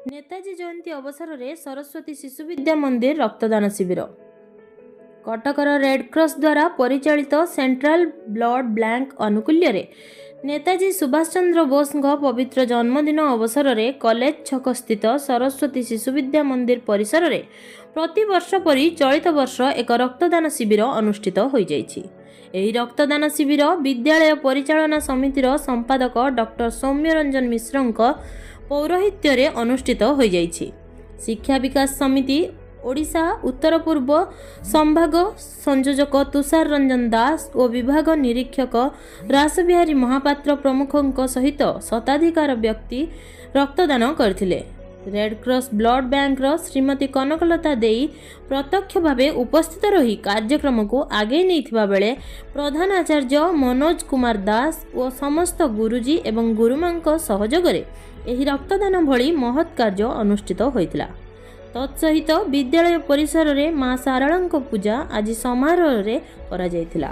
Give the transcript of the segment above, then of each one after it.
नेताजी जयंती अवसर में सरस्वती शिशु विद्या मंदिर रक्तदान शिविर कटकर रेडक्रॉस द्वारा परिचालित सेंट्रल ब्लड बैंक आनुकूल्य नेताजी सुभाष चंद्र बोस पवित्र जन्मदिन अवसर में कॉलेज छक स्थित सरस्वती शिशु विद्या मंदिर परिसर में प्रति वर्ष परी चलित वर्ष एक रक्तदान शिविर अनुष्ठित हो जाइछि। एही रक्तदान शिविर विद्यालय परिचालना समितिर संपादक डॉक्टर सौम्य रंजन मिश्रଙ୍କ पौरोहित्य रे अनुष्ठित हो जाइछि। शिक्षा विकास समिति ओडिशा उत्तर पूर्व संभाग संयोजक तुषार रंजन दास और विभाग निरीक्षक रासबिहारी महापात्र प्रमुखों सहित शताधिकार व्यक्ति रक्तदान करथिले। Red Cross blood bank Shrimati Kanaklata देई प्रत्यक्ष भावे उपस्थित रही कार्यक्रम को आगे नहीं बेले प्रधान आचार्य मनोज कुमार दास और समस्त गुरुजी एवं गुरुमां सहयोग एही रक्तदान भली महत् कार्य अनुष्ठित होइतिला। तत्सहित विद्यालय परिसर में माँ साराला पूजा आज समारोह रे करा जायतिला।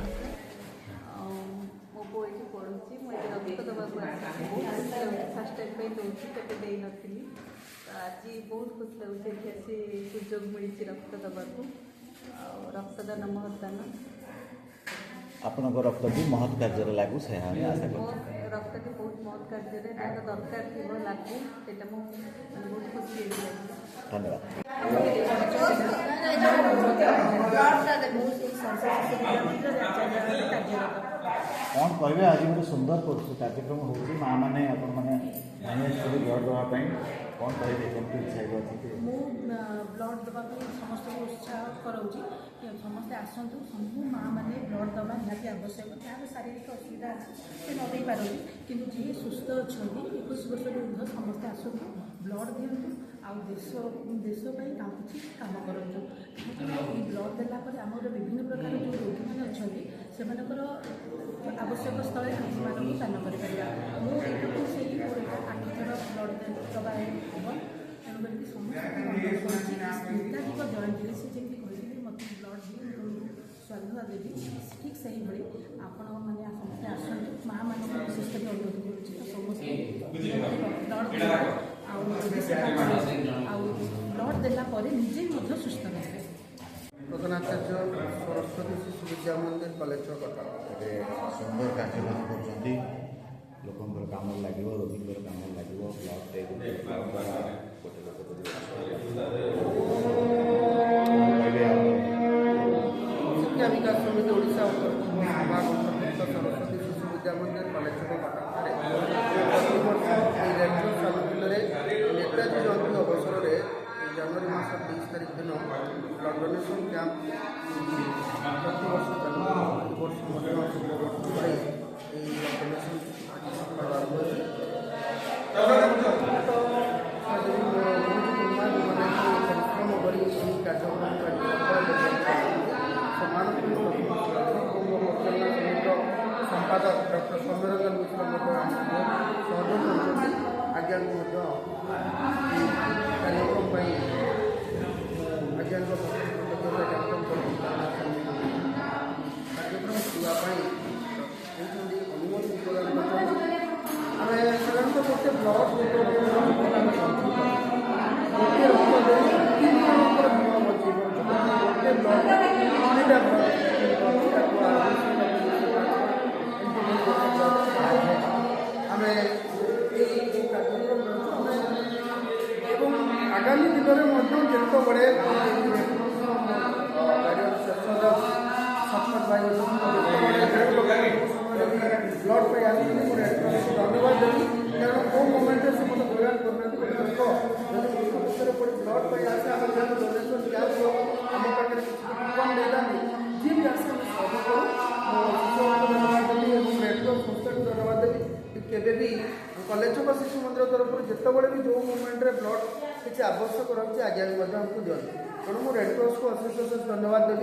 आज बहुत खुश लगे सुजोग मिली रक्त दबाक रक्तदान महत्दान आपण रक्त भी महत् कार्य लागू से आशा रक्त भी बहुत महत् कार्य दरकार थी लागू से बहुत खुशी धन्यवाद। कौन कहे आज गोटे सुंदर कार्यक्रम हो माँ मैंने ब्लड देवाई कौन कहे कमी इच्छा अच्छी ब्लड देवाई समस्त उत्साह कराऊँगी समस्ते आसतु सब माँ मैंने ब्लड दवा निहाती आवश्यक जहाँ शारीरिक असुविधा से न दे पारती कि जी सुस्थ अच्छा 21 वर्ष ऊर्ध समस्ते आसतु ब्लड दिंतु देशपाई किसी कम करूँ कहीं ब्लड देलापर आम विभिन्न प्रकार जो रोगी मैंने अच्छा से आवश्यक स्थल आम दान कर मुझे से 8 थर ब्लड दवा हम तेणुक समस्त नेताजी जयंती से जमी कहते मत ब्लड दी स्वाधीनता देवी ठीक से ही आपण मैंने समस्ते आसतु माँ मान विशेष कर अनुरोध करुच्ची तो समस्ते ब्लड देला निजे सुस्थ रहे। प्रधानाचार्य सरस्वती शिशु विद्या मंदिर कॉलेज कटक सुंदर कार्यक्रम कर लोकंर काम लगे रोगी काम लगे शिक्षा विकास समिति ओडिशा उत्तर पूर्व संभाग अंतर्भुक्त सरस्वती शिशु विद्या मंदिर कॉलेज कटक रेडक्रॉस आनुकूल्य नेताजी जयंती अवसर में जनवरी मास 23 तारीख दिन ब्लड डोनेशन कैंप प्रति वर्ष संपादक डॉक्टर सौम्य रंजन मिश्र सहयोग आज्ञा कार्यक्रम आज्ञा कार्यक्रम करवाई अनुमति प्रदान आम साधारणतः गोटे आगामी दिन में जित बड़े सफर भाई ब्लड पे धन्यवाद देवी कारण कौ मोमेंट से मतलब हैरान करना समस्या पड़े ब्लड पे आसे आम डोनेशन क्या आम पाखे कम देता जी भी आसे सब करूँ धन्यवाद देवी रेडक्रॉस संस्था को धन्यवाद देवी केवे भी कॉलेज छक शिशु मंदिर तरफ जितेबाला भी जो मुमेंट ब्लड किसी आवश्यक रही आज्ञा भी दिखाई तेणु मुझे रेडक्रॉस को अशेष धन्यवाद देवी।